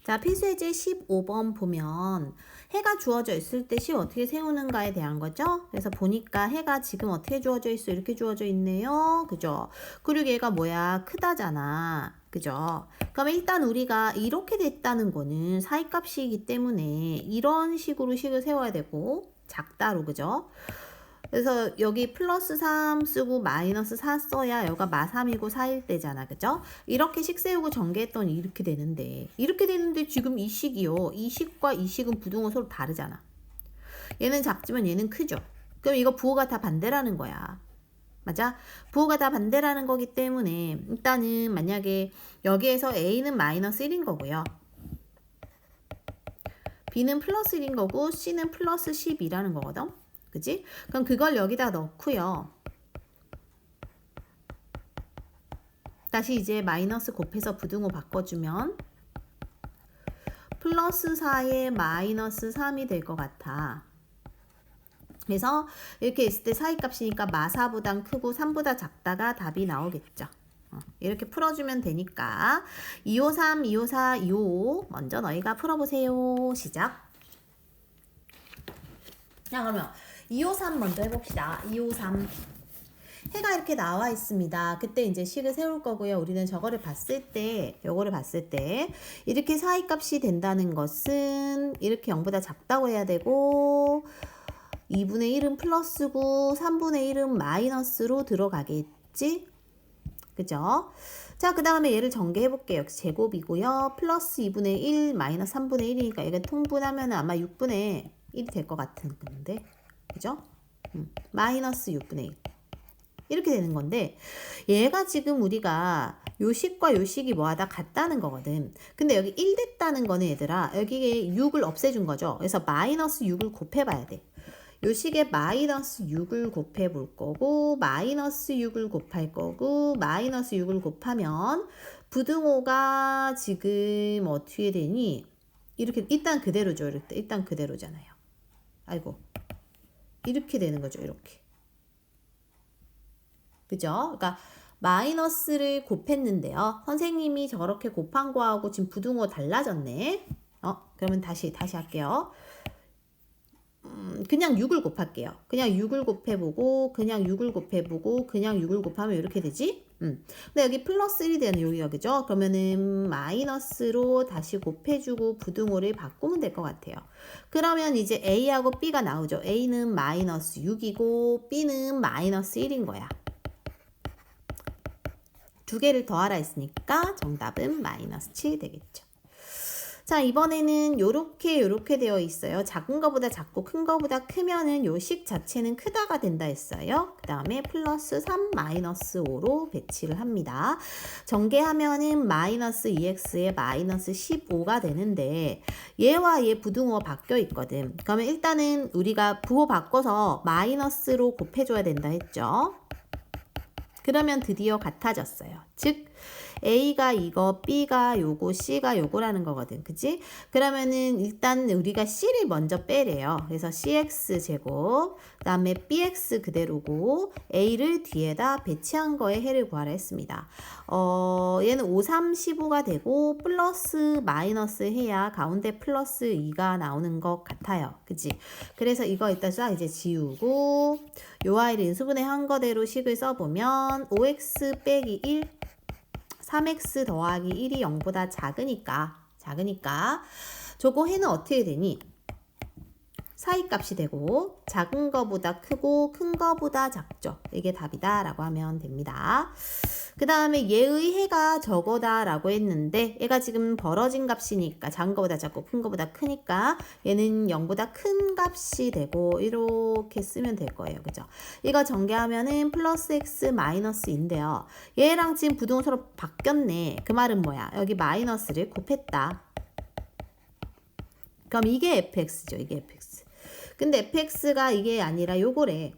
자, 필수예제 15번 보면 해가 주어져 있을 때 시 어떻게 세우는가에 대한 거죠. 그래서 보니까 해가 지금 어떻게 주어져 있어? 이렇게 주어져 있네요. 그죠? 그리고 얘가 뭐야? 크다잖아. 그죠? 그러면 일단 우리가 이렇게 됐다는 거는 사이값이기 때문에 이런 식으로 식을 세워야 되고 작다로. 그죠? 그래서 여기 플러스 3 쓰고 마이너스 4 써야 여기가 마3이고 4일 때잖아. 그죠? 이렇게 식 세우고 전개했더니 이렇게 되는데 지금 이 식이요. 이 식과 이 식은 부등호 서로 다르잖아. 얘는 작지만 얘는 크죠. 그럼 이거 부호가 다 반대라는 거야. 맞아? 부호가 다 반대라는 거기 때문에 일단은 만약에 여기에서 A는 마이너스 1인 거고요. B는 플러스 1인 거고 C는 플러스 10이라는 거거든. 그치? 그럼 그걸 여기다 넣고요. 다시 이제 마이너스 곱해서 부등호 바꿔주면 플러스 4에 마이너스 3이 될 것 같아. 그래서 이렇게 있을 때 사이값이니까 마4보단 크고 3보다 작다가 답이 나오겠죠. 이렇게 풀어주면 되니까 253, 254, 255 먼저 너희가 풀어보세요. 시작. 자, 그러면 253 먼저 해봅시다. 253. 해가 이렇게 나와 있습니다. 그때 이제 식을 세울 거고요. 우리는 저거를 봤을 때, 요거를 봤을 때 이렇게 사이값이 된다는 것은 이렇게 0보다 작다고 해야 되고 2분의 1은 플러스고 3분의 1은 마이너스로 들어가겠지? 그죠? 자, 그 다음에 얘를 전개해 볼게요. 제곱이고요. 플러스 2분의 1 마이너스 3분의 1이니까 이게 통분하면 아마 6분의 1이 될 것 같은 건데, 그죠? 마이너스 6분의 1 이렇게 되는 건데, 얘가 지금 우리가 요 식과 요 식이 뭐하다 같다는 거거든. 근데 여기 1 됐다는 거는 얘들아, 여기에 6을 없애준 거죠. 그래서 마이너스 6을 곱해봐야 돼. 요 식에 마이너스 6을 곱해 볼 거고, 마이너스 6을 곱할 거고, 마이너스 6을 곱하면 부등호가 지금 어떻게 되니? 이렇게 일단 그대로죠. 일단 그대로잖아요. 아이고, 이렇게 되는 거죠. 이렇게. 그죠? 그러니까 마이너스를 곱했는데요. 선생님이 저렇게 곱한 거하고 지금 부등호 달라졌네. 그러면 다시 할게요. 그냥 6을 곱할게요. 그냥 6을 곱해보고, 그냥 6을 곱해보고, 그냥 6을 곱하면 이렇게 되지? 근데 여기 플러스 1이 되는 여기가, 그죠? 그러면은 마이너스로 다시 곱해주고 부등호를 바꾸면 될 것 같아요. 그러면 이제 A하고 B가 나오죠. A는 마이너스 6이고, B는 마이너스 1인 거야. 두 개를 더하라 했으니까 정답은 마이너스 7 되겠죠. 자, 이번에는 요렇게 되어 있어요. 작은 거보다 작고 큰 거보다 크면은 요 식 자체는 크다가 된다 했어요. 그 다음에 플러스 3 마이너스 5로 배치를 합니다. 전개하면은 마이너스 2x에 마이너스 15가 되는데 얘와 얘 부등호가 바뀌어 있거든. 그러면 일단은 우리가 부호 바꿔서 마이너스로 곱해줘야 된다 했죠. 그러면 드디어 같아졌어요. 즉 A가 이거, B가 요거, C가 요거라는 거거든. 그치? 그러면은 일단 우리가 C를 먼저 빼래요. 그래서 CX제곱, 그 다음에 BX 그대로고 A를 뒤에다 배치한 거에 해를 구하라 했습니다. 얘는 5, 3, 15가 되고 플러스 마이너스 해야 가운데 플러스 2가 나오는 것 같아요. 그치? 그래서 이거 이따 쫙 이제 지우고 요 아이를 인수분해 한 거대로 식을 써보면 5x 빼기 1 3x 더하기 1이 0보다 작으니까 저거 해는 어떻게 되니? 사이값이 되고 작은 거보다 크고 큰 거보다 작죠. 이게 답이다 라고 하면 됩니다. 그 다음에 얘의 해가 저거다 라고 했는데 얘가 지금 벌어진 값이니까 작은 거보다 작고 큰 거보다 크니까 얘는 0보다 큰 값이 되고 이렇게 쓰면 될 거예요. 그죠? 이거 전개하면은 플러스 x 마이너스인데요. 얘랑 지금 부등호 서로 바뀌었네. 그 말은 뭐야? 여기 마이너스를 곱했다. 그럼 이게 fx죠. 이게 fx. 근데 fx가 이게 아니라 요거래.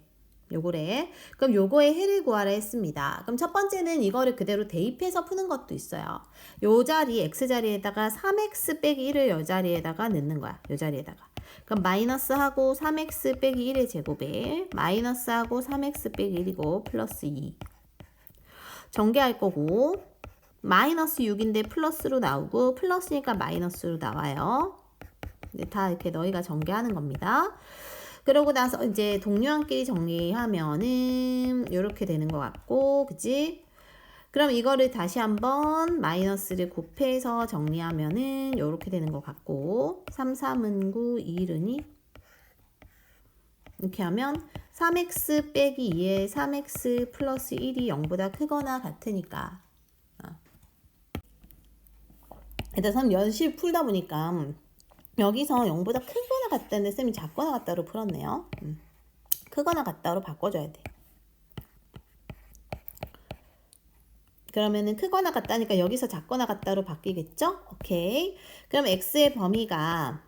그럼 요거의 해를 구하라 했습니다. 그럼 첫 번째는 이거를 그대로 대입해서 푸는 것도 있어요. 요 자리, x자리에다가 3x 빼기 1을 요 자리에다가 넣는 거야. 요 자리에다가. 그럼 마이너스하고 3x 빼기 1의 제곱에 마이너스하고 3x 빼기 1이고 플러스 2. 전개할 거고 마이너스 6인데 플러스로 나오고 플러스니까 마이너스로 나와요. 다 이렇게 너희가 전개하는 겁니다. 그러고 나서 이제 동료한끼리 정리하면은 이렇게 되는 것 같고, 그치? 그럼 이거를 다시 한번 마이너스를 곱해서 정리하면은 이렇게 되는 것 같고, 3, 3은 9, 2, 1은 2. 이렇게 하면 3x 빼기 2에 3x 플러스 1이 0보다 크거나 같으니까. 일단 연식 풀다 보니까 여기서 0보다 크거나 같다는데 쌤이 작거나 같다로 풀었네요. 크거나 같다로 바꿔줘야 돼. 그러면은 크거나 같다니까 여기서 작거나 같다로 바뀌겠죠? 오케이. 그럼 x의 범위가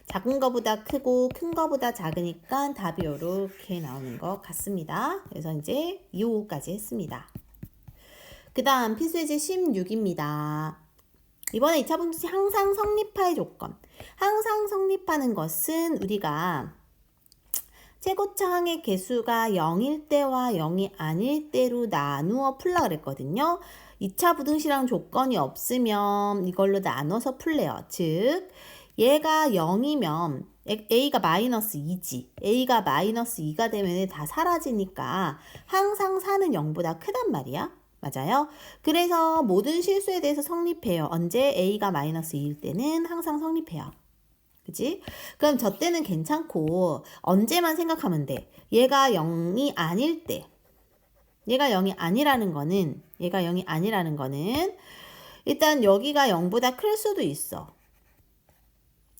작은 거보다 크고 큰 거보다 작으니까 답이 이렇게 나오는 것 같습니다. 그래서 이제 2, 5까지 했습니다. 그 다음 필수예제 16입니다. 이번에 2차 분식 항상 성립할 조건. 항상 성립하는 것은 우리가 최고차항의 개수가 0일 때와 0이 아닐 때로 나누어 풀라 그랬거든요. 2차 부등식이랑 조건이 없으면 이걸로 나눠서 풀래요. 즉 얘가 0이면 a가 마이너스 2지. a가 마이너스 2가 되면 다 사라지니까 항상 4는 0보다 크단 말이야. 맞아요? 그래서 모든 실수에 대해서 성립해요. 언제? a가 마이너스 2일 때는 항상 성립해요. 그치? 그럼 저 때는 괜찮고 언제만 생각하면 돼. 얘가 0이 아닐 때. 얘가 0이 아니라는 거는 일단 여기가 0보다 클 수도 있어.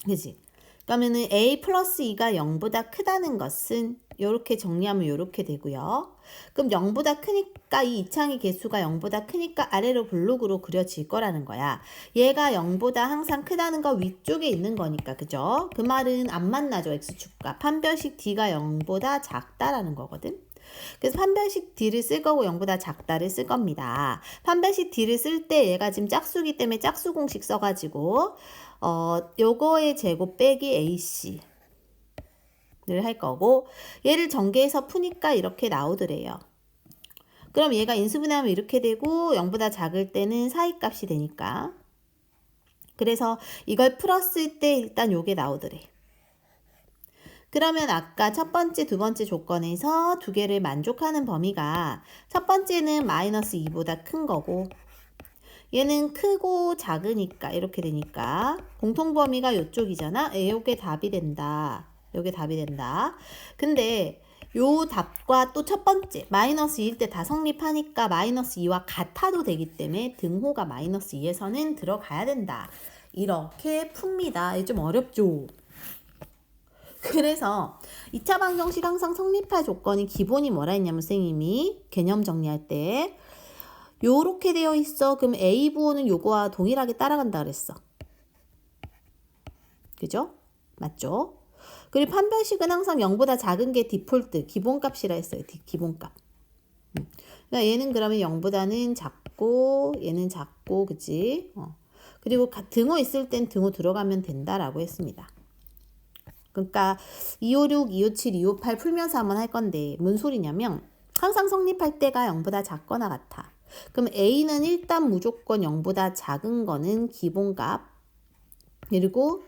그치? 그러면은 a 플러스 2가 0보다 크다는 것은 이렇게 정리하면 이렇게 되고요. 그럼 0보다 크니까 이 이차항의 개수가 0보다 크니까 아래로 블록으로 그려질 거라는 거야. 얘가 0보다 항상 크다는 거 위쪽에 있는 거니까, 그죠? 그 말은 안 만나죠, x축과. 판별식 d가 0보다 작다라는 거거든. 그래서 판별식 d를 쓸 거고 0보다 작다를 쓸 겁니다. 판별식 d를 쓸 때 얘가 지금 짝수기 때문에 짝수 공식 써가지고 요거의 제곱 빼기 ac 를 할 거고, 얘를 전개해서 푸니까 이렇게 나오더래요. 그럼 얘가 인수분해하면 이렇게 되고 0보다 작을 때는 사이값이 되니까, 그래서 이걸 풀었을 때 일단 요게 나오더래. 그러면 아까 첫 번째, 두 번째 조건에서 두 개를 만족하는 범위가 첫 번째는 마이너스 2보다 큰 거고 얘는 크고 작으니까 이렇게 되니까 공통범위가 이쪽이잖아. 요게 답이 된다. 요게 답이 된다. 근데 요 답과 또 첫 번째 마이너스 2일 때 다 성립하니까 마이너스 2와 같아도 되기 때문에 등호가 마이너스 2에서는 들어가야 된다. 이렇게 풉니다. 이게 좀 어렵죠? 그래서 2차 방정식 항상 성립할 조건이 기본이 뭐라 했냐면 선생님이 개념 정리할 때 요렇게 되어 있어. 그럼 A 부호는 요거와 동일하게 따라간다 그랬어. 그죠? 맞죠? 그리고 판별식은 항상 0보다 작은 게 디폴트, 기본값이라 했어요. 기본값. 그러니까 얘는 그러면 0보다는 작고 얘는 작고, 그치? 그리고 등호 있을 땐 등호 들어가면 된다라고 했습니다. 그러니까 256, 257, 258 풀면서 한번 할 건데 뭔 소리냐면 항상 성립할 때가 0보다 작거나 같아. 그럼 A는 일단 무조건 0보다 작은 거는 기본값, 그리고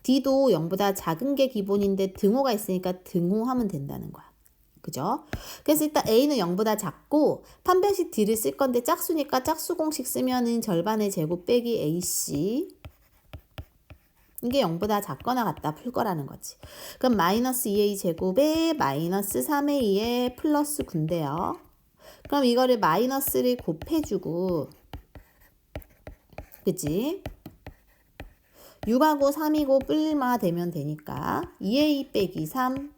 D도 0보다 작은 게 기본인데 등호가 있으니까 등호하면 된다는 거야. 그죠? 그래서 일단 A는 0보다 작고 판별식 D를 쓸 건데 짝수니까 짝수 공식 쓰면은 절반의 제곱 빼기 AC, 이게 0보다 작거나 같다 풀 거라는 거지. 그럼 마이너스 2a 제곱에 마이너스 3a 에 플러스 9인데요. 그럼 이거를 마이너스를 곱해주고, 그치? 6하고 3이고 뿔마 되면 되니까 2a 빼기 3,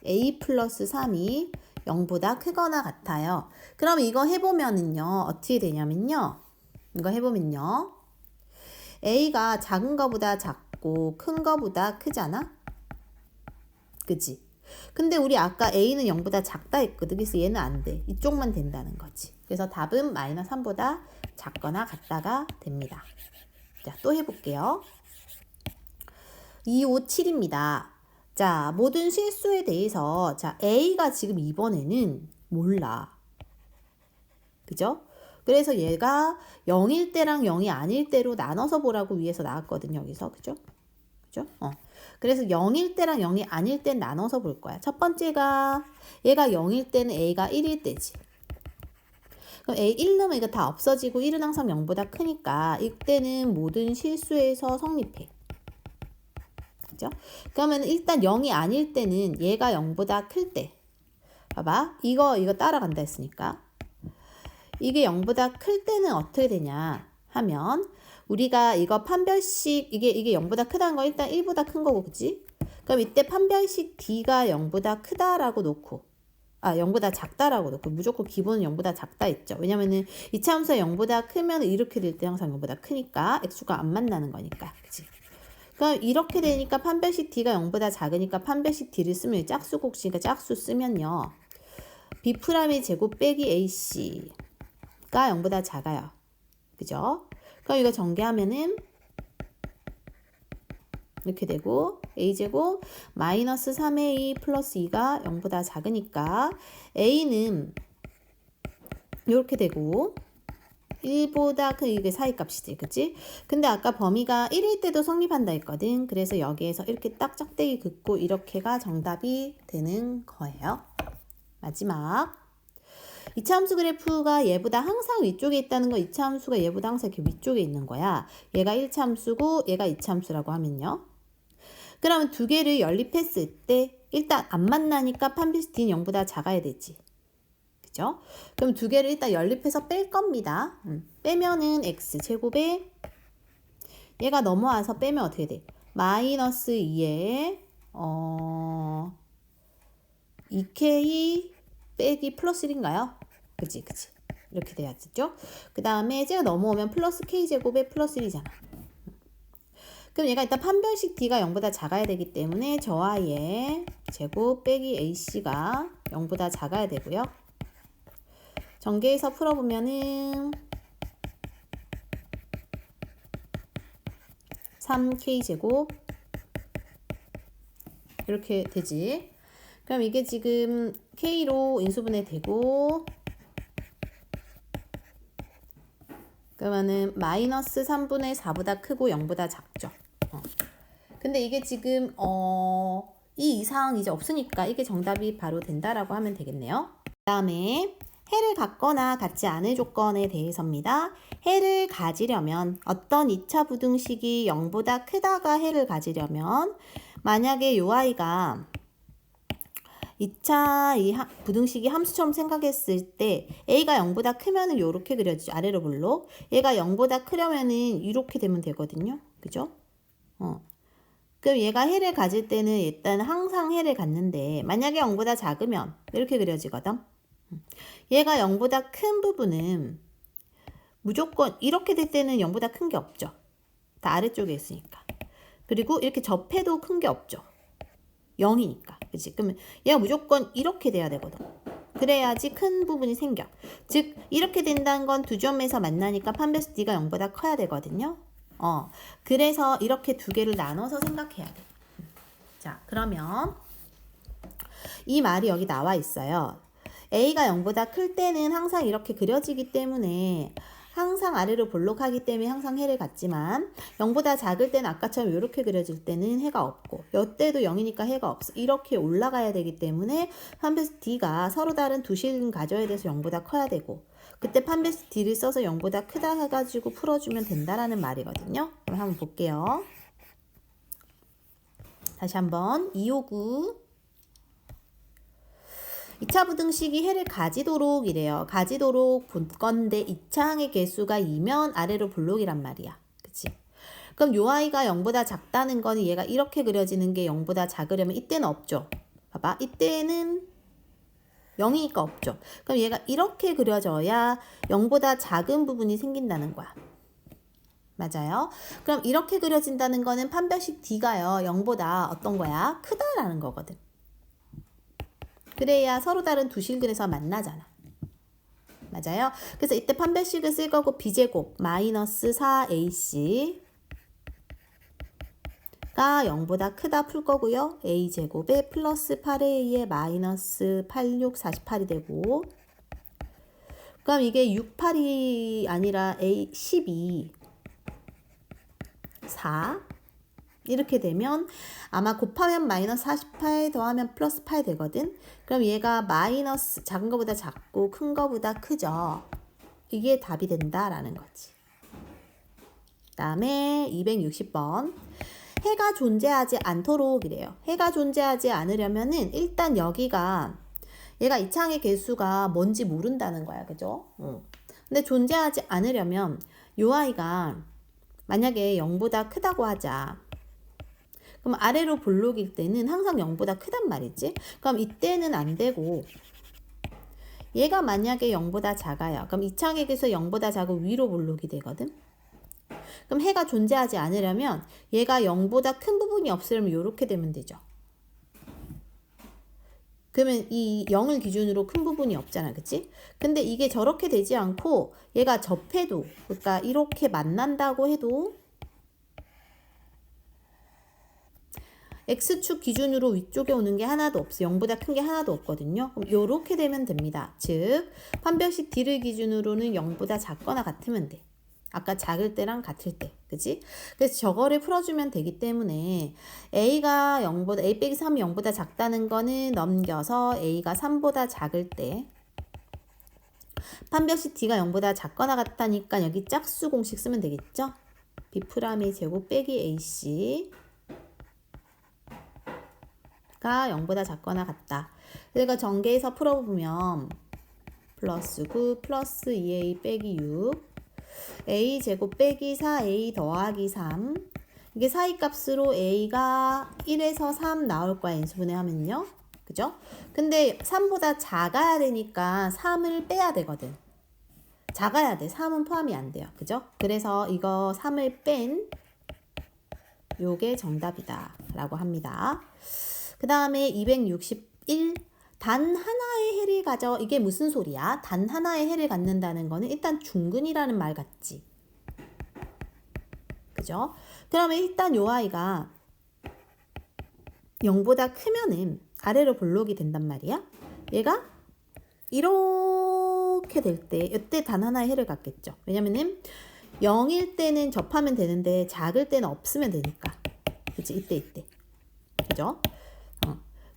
a 플러스 3이 0보다 크거나 같아요. 그럼 이거 해보면은요, 어떻게 되냐면요, 이거 해보면요, a가 작은 거보다 작고 큰 거보다 크잖아? 그치? 근데 우리 아까 a는 0보다 작다 했거든. 그래서 얘는 안 돼. 이쪽만 된다는 거지. 그래서 답은 마이너스 3보다 작거나 같다가 됩니다. 자, 또 해볼게요. 257입니다. 자, 모든 실수에 대해서 자, A가 지금 이번에는 몰라. 그죠? 그래서 얘가 0일 때랑 0이 아닐 때로 나눠서 보라고 위에서 나왔거든요. 여기서. 그죠? 그죠? 그래서 0일 때랑 0이 아닐 땐 나눠서 볼 거야. 첫 번째가 얘가 0일 때는 A가 1일 때지. 그럼 A 1 넣으면 이거 다 없어지고 1은 항상 0보다 크니까 이때는 모든 실수에서 성립해. 그죠? 그러면 일단 0이 아닐 때는 얘가 0보다 클 때. 봐봐. 이거 따라간다 했으니까. 이게 0보다 클 때는 어떻게 되냐 하면 우리가 이거 판별식 이게 0보다 크다는 거 일단 1보다 큰 거고 그치? 그럼 이때 판별식 D가 0보다 크다라고 놓고 0보다 작다라고 놓고 무조건 기본은 0보다 작다 했죠. 왜냐면은 이차함수가 0보다 크면 이렇게 될 때 항상 0보다 크니까 x수가 안 만나는 거니까. 그치? 그럼 이렇게 되니까 판별식 D가 0보다 작으니까 판별식 D를 쓰면 짝수 곡식이니까 짝수 쓰면요. B'의 제곱 빼기 AC 가 0보다 작아요. 그죠? 그럼 이거 전개하면은 이렇게 되고 A제곱 마이너스 3A 플러스 2가 0보다 작으니까 A는 이렇게 되고 1보다 큰 이게 사이값이지. 그치? 근데 아까 범위가 1일 때도 성립한다 했거든. 그래서 여기에서 이렇게 딱 짝대기 긋고 이렇게가 정답이 되는 거예요. 마지막 이차함수 그래프가 얘보다 항상 위쪽에 있다는 거 이차함수가 얘보다 항상 이렇게 위쪽에 있는 거야. 얘가 1차함수고 얘가 2차함수라고 하면요. 그러면 두 개를 연립했을 때 일단 안 만나니까 판별식 D는 0보다 작아야 되지. 그죠? 그럼 두 개를 일단 연립해서 뺄 겁니다. 빼면은 x제곱에 얘가 넘어와서 빼면 어떻게 돼? 마이너스 2에 2k 빼기 플러스 1인가요? 그치. 이렇게 돼야죠. 그 다음에 쟤가 넘어오면 플러스 k제곱에 플러스 1이잖아. 그럼 얘가 일단 판별식 D가 0보다 작아야 되기 때문에 저와 얘 제곱 빼기 AC가 0보다 작아야 되고요. 전개해서 풀어보면은 3k제곱 이렇게 되지. 그럼 이게 지금 K로 인수분해 되고 그러면은 마이너스 3분의 4보다 크고 0보다 작죠. 근데 이게 지금 이 이상 이제 없으니까 이게 정답이 바로 된다라고 하면 되겠네요. 그 다음에 해를 갖거나 갖지 않을 조건에 대해서입니다. 해를 가지려면 어떤 2차 부등식이 0보다 크다가 해를 가지려면 만약에 요 아이가 2차 이 부등식이 함수처럼 생각했을 때 A가 0보다 크면은 요렇게 그려지죠. 아래로 볼록. 얘가 0보다 크려면은 이렇게 되면 되거든요. 그죠? 그럼 얘가 해를 가질 때는 일단 항상 해를 갖는데 만약에 0보다 작으면 이렇게 그려지거든. 얘가 0보다 큰 부분은 무조건 이렇게 될 때는 0보다 큰 게 없죠. 다 아래쪽에 있으니까. 그리고 이렇게 접해도 큰 게 없죠. 0이니까. 그치? 그러면 얘가 무조건 이렇게 돼야 되거든. 그래야지 큰 부분이 생겨. 즉 이렇게 된다는 건 두 점에서 만나니까 판별식 D가 0보다 커야 되거든요. 그래서 이렇게 두 개를 나눠서 생각해야 돼. 자, 그러면 이 말이 여기 나와 있어요. A가 0보다 클 때는 항상 이렇게 그려지기 때문에 항상 아래로 볼록하기 때문에 항상 해를 갖지만 0보다 작을 때는 아까처럼 이렇게 그려질 때는 해가 없고 이때도 0이니까 해가 없어. 이렇게 올라가야 되기 때문에 판별식 D가 서로 다른 두 실을 가져야 돼서 0보다 커야 되고 그때 판별식 D를 써서 0보다 크다 해가지고 풀어주면 된다라는 말이거든요. 그럼 한번 볼게요. 다시 한번 259 2차 부등식이 해를 가지도록 이래요. 가지도록 볼 건데 2차 항의 개수가 2면 아래로 볼록이란 말이야. 그치? 그럼 요 아이가 0보다 작다는 거는 얘가 이렇게 그려지는 게 0보다 작으려면 이때는 없죠. 봐봐. 이때는 0이니까 없죠. 그럼 얘가 이렇게 그려져야 0보다 작은 부분이 생긴다는 거야. 맞아요? 그럼 이렇게 그려진다는 거는 판별식 D가요. 0보다 어떤 거야? 크다라는 거거든. 그래야 서로 다른 두 실근에서 만나잖아. 맞아요? 그래서 이때 판별식을 쓸 거고 B제곱 마이너스 4AC 가 0보다 크다 풀 거고요. A제곱에 플러스 8A에 마이너스 86, 48이 되고 그럼 이게 6, 8이 아니라 A 12, 4 이렇게 되면 아마 곱하면 마이너스 48 더하면 플러스 8 되거든. 그럼 얘가 마이너스 작은 거보다 작고 큰 거보다 크죠. 이게 답이 된다라는 거지. 그 다음에 260번. 해가 존재하지 않도록 이래요. 해가 존재하지 않으려면은 일단 여기가 얘가 이창의 개수가 뭔지 모른다는 거야. 그죠? 근데 존재하지 않으려면 요 아이가 만약에 0보다 크다고 하자. 그럼 아래로 볼록일 때는 항상 0보다 크단 말이지. 그럼 이때는 안 되고 얘가 만약에 0보다 작아요. 그럼 이창의 개수 0보다 작고 위로 볼록이 되거든. 그럼 해가 존재하지 않으려면 얘가 0보다 큰 부분이 없으려면 이렇게 되면 되죠. 그러면 이 0을 기준으로 큰 부분이 없잖아. 그치? 근데 이게 저렇게 되지 않고 얘가 접해도 그러니까 이렇게 만난다고 해도 X축 기준으로 위쪽에 오는 게 하나도 없어. 0보다 큰 게 하나도 없거든요. 그럼 이렇게 되면 됩니다. 즉 판별식 D를 기준으로는 0보다 작거나 같으면 돼. 아까 작을 때랑 같을 때. 그치? 그래서 저거를 풀어주면 되기 때문에 A가 0보다, A 빼기 3이 0보다 작다는 거는 넘겨서 A가 3보다 작을 때 판별식 D가 0보다 작거나 같다니까 여기 짝수 공식 쓰면 되겠죠? B'의 제곱 빼기 AC 가 0보다 작거나 같다. 그러니까 전개해서 풀어보면 플러스 9 플러스 2A 빼기 6 A 제곱 빼기 4A 더하기 3 이게 사이값으로 A가 1에서 3 나올 거야. 인수분해 하면요. 그죠? 근데 3보다 작아야 되니까 3을 빼야 되거든. 작아야 돼. 3은 포함이 안 돼요. 그죠? 그래서 이거 3을 뺀 요게 정답이다 라고 합니다. 그 다음에 261 단 하나의 해를 가져. 이게 무슨 소리야? 단 하나의 해를 갖는다는 거는 일단 중근이라는 말 같지. 그죠? 그러면 일단 요 아이가 0보다 크면은 아래로 볼록이 된단 말이야. 얘가 이렇게 될 때 이때 단 하나의 해를 갖겠죠. 왜냐면은 0일 때는 접하면 되는데 작을 때는 없으면 되니까. 그치? 이때. 그죠?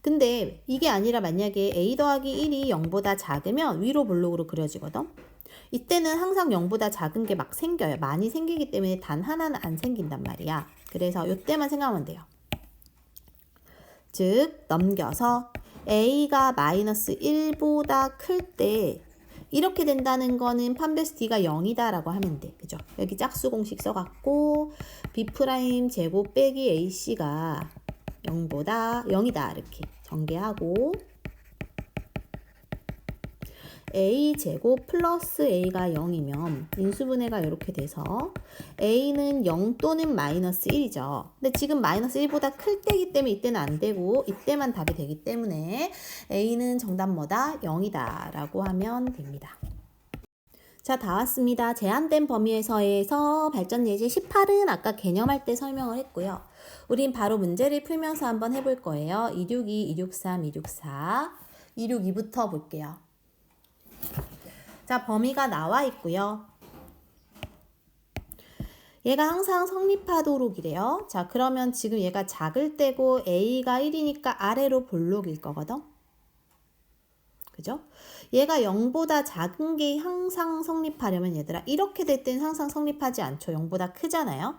근데 이게 아니라 만약에 A 더하기 1이 0보다 작으면 위로 볼록으로 그려지거든. 이때는 항상 0보다 작은 게 막 생겨요. 많이 생기기 때문에 단 하나는 안 생긴단 말이야. 그래서 이때만 생각하면 돼요. 즉 넘겨서 A가 마이너스 1보다 클 때 이렇게 된다는 거는 판별식 D가 0이다 라고 하면 돼. 그죠? 여기 짝수 공식 써갖고 B' 제곱 빼기 AC가 0보다 0이다 이렇게 전개하고 A 제곱 플러스 A가 0이면 인수분해가 이렇게 돼서 A는 0 또는 마이너스 1이죠. 근데 지금 마이너스 1보다 클 때이기 때문에 이때는 안 되고 이때만 답이 되기 때문에 A는 정답 뭐다? 0이다 라고 하면 됩니다. 자, 다 왔습니다. 제한된 범위에서에서 발전 예제 18은 아까 개념할 때 설명을 했고요. 우린 바로 문제를 풀면서 한번 해볼 거예요. 262, 263, 264, 262부터 볼게요. 자, 범위가 나와 있고요. 얘가 항상 성립하도록이래요. 자, 그러면 지금 얘가 작을 때고 A가 1이니까 아래로 볼록일 거거든. 그죠? 얘가 0보다 작은 게 항상 성립하려면 얘들아 이렇게 될 땐 항상 성립하지 않죠. 0보다 크잖아요.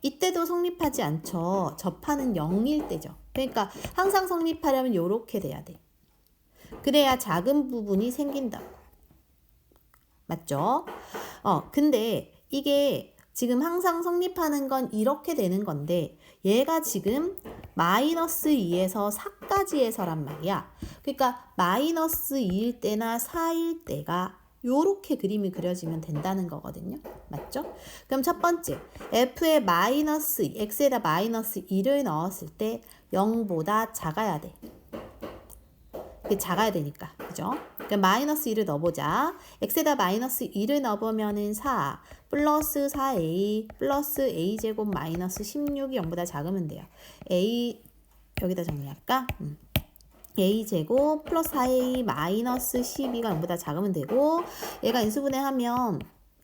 이때도 성립하지 않죠. 접하는 0일 때죠. 그러니까 항상 성립하려면 이렇게 돼야 돼. 그래야 작은 부분이 생긴다고. 맞죠? 근데 이게 지금 항상 성립하는 건 이렇게 되는 건데 얘가 지금 마이너스 2에서 4까지 해서란 말이야. 그러니까 마이너스 2일 때나 4일 때가 요렇게 그림이 그려지면 된다는 거거든요. 맞죠? 그럼 첫 번째 f에 마이너스 x에다 마이너스 2를 넣었을 때 0보다 작아야 돼. 작아야 되니까. 그죠? 그러니까 마이너스 2를 넣어보자. x에다 마이너스 2를 넣어보면은 4 플러스 4a 플러스 a제곱 마이너스 16이 0보다 작으면 돼요. a 여기다 정리할까? a제곱 플러스 4a 마이너스 12가 0보다 작으면 되고 얘가 인수분해하면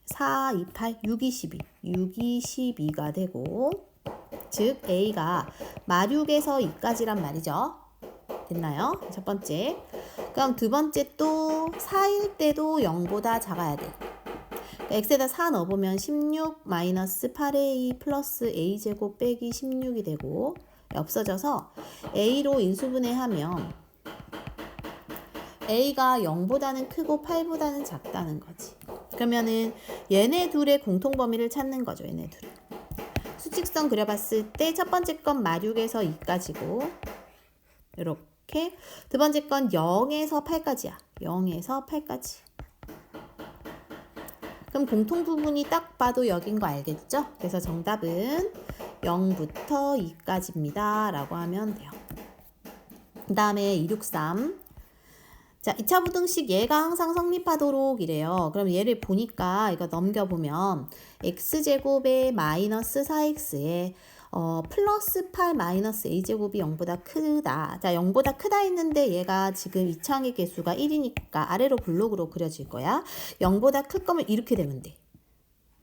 4, 2, 8, 6, 2, 12 6, 2, 12가 되고 즉 a가 마륙에서 2까지란 말이죠. 됐나요? 첫 번째. 그럼 두 번째 또 4일 때도 0보다 작아야 돼. 그러니까 x에다 4 넣어보면 16 마이너스 8a 플러스 a제곱 빼기 16이 되고 없어져서 a로 인수분해하면 a가 0보다는 크고 8보다는 작다는 거지. 그러면은 얘네 둘의 공통 범위를 찾는 거죠. 얘네 둘. 수직선 그려봤을 때 첫 번째 건 마륙에서 2까지고 이렇게 두 번째 건 0에서 8까지야. 0에서 8까지. 그럼 공통 부분이 딱 봐도 여긴 거 알겠죠? 그래서 정답은 0부터 2까지입니다. 라고 하면 돼요. 그 다음에 263. 자, 2차 부등식 얘가 항상 성립하도록 이래요. 그럼 얘를 보니까 이거 넘겨보면 x제곱에 마이너스 4x에 플러스 8 마이너스 a제곱이 0보다 크다. 자, 0보다 크다 했는데 얘가 지금 이차항의 개수가 1이니까 아래로 블록으로 그려질 거야. 0보다 클 거면 이렇게 되면 돼.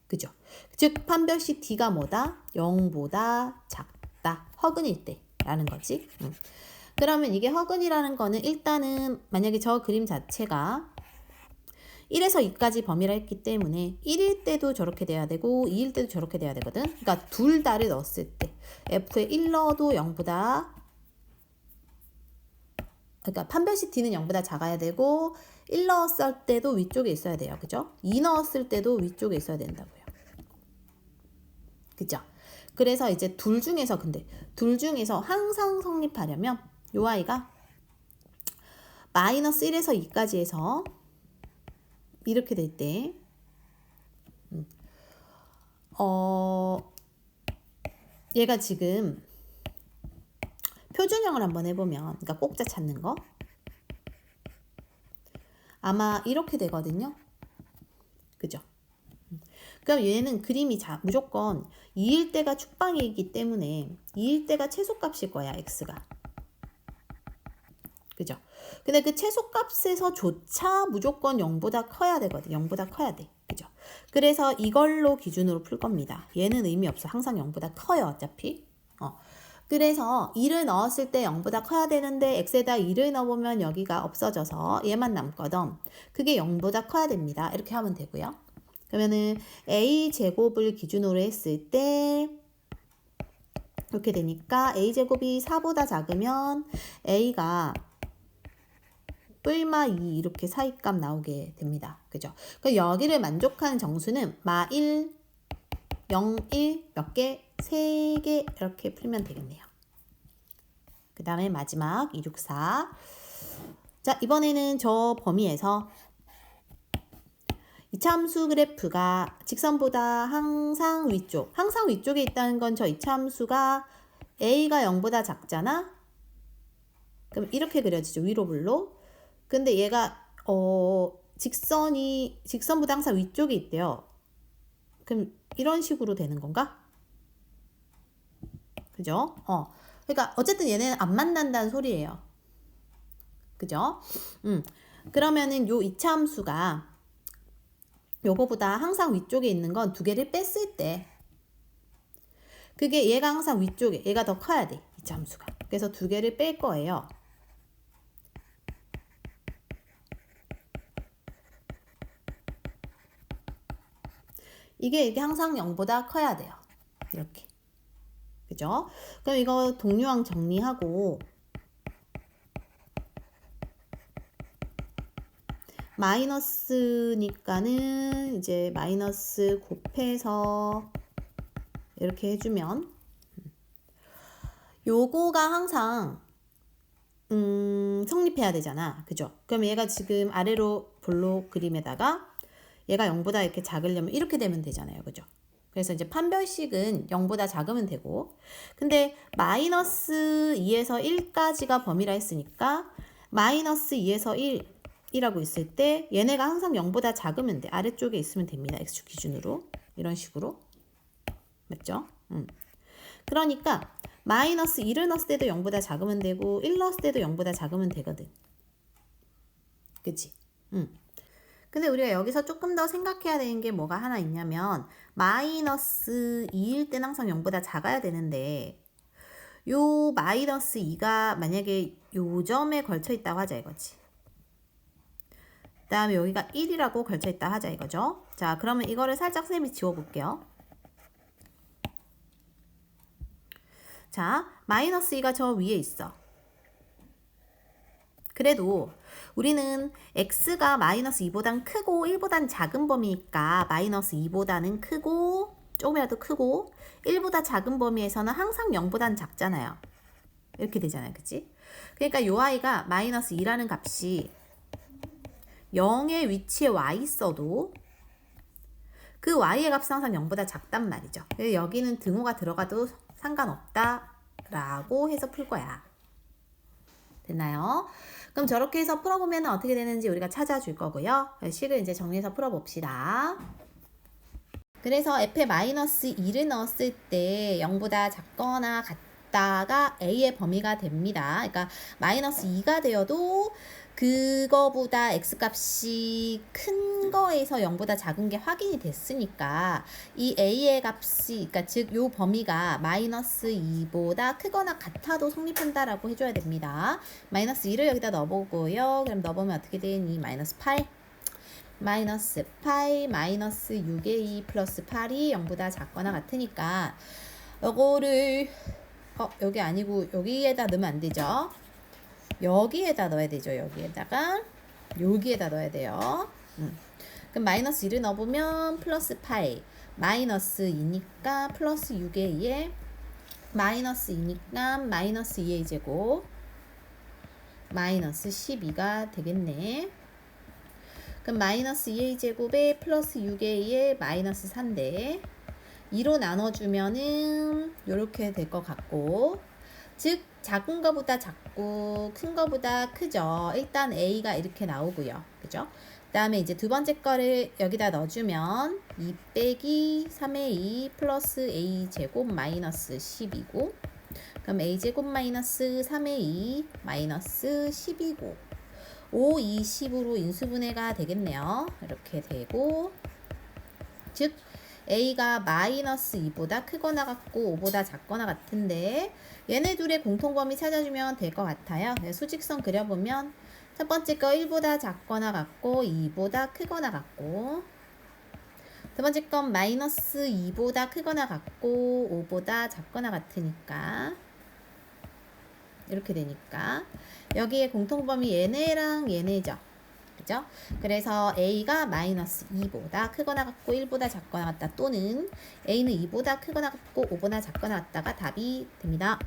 그죠? 즉 판별식 D가 뭐다? 0보다 작다. 허근일 때 라는 거지. 그러면 이게 허근이라는 거는 일단은 만약에 저 그림 자체가 1에서 2까지 범위라 했기 때문에 1일 때도 저렇게 돼야 되고 2일 때도 저렇게 돼야 되거든. 그러니까 둘 다를 넣었을 때 F에 1 넣어도 0보다 그러니까 판별식 D는 0보다 작아야 되고 1 넣었을 때도 위쪽에 있어야 돼요. 그죠? 2 넣었을 때도 위쪽에 있어야 된다고요. 그죠? 그래서 이제 둘 중에서 항상 성립하려면 요 아이가 마이너스 1에서 2까지 해서 이렇게 될 때 얘가 지금 표준형을 한번 해보면 그러니까 꼭자 찾는 거 아마 이렇게 되거든요. 그죠? 그럼 얘는 그림이 무조건 2일 때가 축방이기 때문에 2일 때가 최소값일 거야, x가. 그죠? 근데 그 최소값에서조차 무조건 0보다 커야 되거든. 0보다 커야 돼. 그죠? 그래서 이걸로 기준으로 풀 겁니다. 얘는 의미 없어. 항상 0보다 커요, 어차피. 그래서 2를 넣었을 때 0보다 커야 되는데 x에다 2를 넣어보면 여기가 없어져서 얘만 남거든. 그게 0보다 커야 됩니다. 이렇게 하면 되고요. 그러면은 a제곱을 기준으로 했을 때 이렇게 되니까 a제곱이 4보다 작으면 a가 뿔마 2 이렇게 사이값 나오게 됩니다. 그죠? 그 여기를 만족하는 정수는 마 1, 0, 1 몇 개? 3개 이렇게 풀면 되겠네요. 그 다음에 마지막 264. 자, 이번에는 저 범위에서 이차함수 그래프가 직선보다 항상 위쪽에 있다는 건 저 이차함수가 a가 0보다 작잖아? 그럼 이렇게 그려지죠. 위로 블록. 근데 얘가 직선보다 항상 위쪽에 있대요. 그럼 이런 식으로 되는 건가? 그죠? 그러니까 어쨌든 얘네는 안 만난다는 소리예요. 그죠? 그러면은 요 이차함수가 요거보다 항상 위쪽에 있는 건 두 개를 뺐을 때 그게 얘가 항상 위쪽에 얘가 더 커야 돼. 이차함수가. 그래서 두 개를 뺄 거예요. 이게 항상 0보다 커야 돼요. 이렇게. 그죠? 그럼 이거 동류항 정리하고 마이너스니까는 이제 마이너스 곱해서 이렇게 해주면 요거가 항상 성립해야 되잖아. 그죠? 그럼 얘가 지금 아래로 블록 그림에다가 얘가 0보다 이렇게 작으려면 이렇게 되면 되잖아요. 그죠? 그래서 이제 판별식은 0보다 작으면 되고 근데 마이너스 2에서 1까지가 범위라 했으니까 마이너스 2에서 1이라고 있을 때 얘네가 항상 0보다 작으면 돼. 아래쪽에 있으면 됩니다. x축 기준으로. 이런 식으로. 맞죠? 그러니까 마이너스 1을 넣었을 때도 0보다 작으면 되고 1 넣었을 때도 0보다 작으면 되거든. 그치? 근데 우리가 여기서 조금 더 생각해야 되는 게 뭐가 하나 있냐면 마이너스 2일 때는 항상 0보다 작아야 되는데 요 마이너스 2가 만약에 요 점에 걸쳐 있다고 하자 이거지. 그 다음에 여기가 1이라고 걸쳐 있다 하자 이거죠. 자, 그러면 이거를 살짝 쌤이 지워볼게요. 자, 마이너스 2가 저 위에 있어. 그래도 우리는 x가 마이너스 2보단 크고 1보단 작은 범위니까 마이너스 2보다는 크고 조금이라도 크고 1보다 작은 범위에서는 항상 0보단 작잖아요. 이렇게 되잖아요. 그치? 그러니까 요 아이가 마이너스 2라는 값이 0의 위치에 와 있어도 그 y의 값은 항상 0보다 작단 말이죠. 그래서 여기는 등호가 들어가도 상관없다 라고 해서 풀 거야. 됐나요? 그럼 저렇게 해서 풀어보면 어떻게 되는지 우리가 찾아줄 거고요. 식을 이제 정리해서 풀어봅시다. 그래서 f에 마이너스 2를 넣었을 때 0보다 작거나 같다가 a의 범위가 됩니다. 그러니까 마이너스 2가 되어도 그거보다 x값이 큰 거에서 0보다 작은 게 확인이 됐으니까 이 a의 값이 그러니까 즉 요 범위가 마이너스 2보다 크거나 같아도 성립한다라고 해줘야 됩니다. 마이너스 2를 여기다 넣어보고요. 그럼 넣어보면 어떻게 되니? 마이너스 8 마이너스 8 마이너스 6의 2 플러스 8이 0보다 작거나 같으니까 요거를 여기 아니고 여기에다 넣으면 안 되죠. 여기에다 넣어야 되죠. 여기에다 넣어야 돼요. 그럼 마이너스 1을 넣어보면 플러스 8 마이너스 2니까 플러스 6의 2에 마이너스 2니까 마이너스 2의 제곱 마이너스 12가 되겠네. 그럼 마이너스 2의 제곱에 플러스 6의 2에 마이너스 4인데 2로 나눠주면은 이렇게 될 것 같고 즉 작은 거보다 작고 큰 거보다 크죠. 일단 a가 이렇게 나오고요. 그죠? 그 다음에 이제 두 번째 거를 여기다 넣어주면 2 빼기 3의 2 플러스 a 제곱 마이너스 10이고 그럼 a 제곱 마이너스 3의 2 마이너스 10이고 5, 2, 10으로 인수분해가 되겠네요. 이렇게 되고 즉 a가 마이너스 2보다 크거나 같고 5보다 작거나 같은데 얘네 둘의 공통범위 찾아주면 될 것 같아요. 수직선 그려보면 첫 번째 거 1보다 작거나 같고 2보다 크거나 같고 두 번째 건 마이너스 2보다 크거나 같고 5보다 작거나 같으니까 이렇게 되니까 여기에 공통범위 얘네랑 얘네죠. 그죠? 그래서 a가 마이너스 2보다 크거나 같고 1보다 작거나 같다 또는 a는 2보다 크거나 같고 5보다 작거나 같다가 답이 됩니다.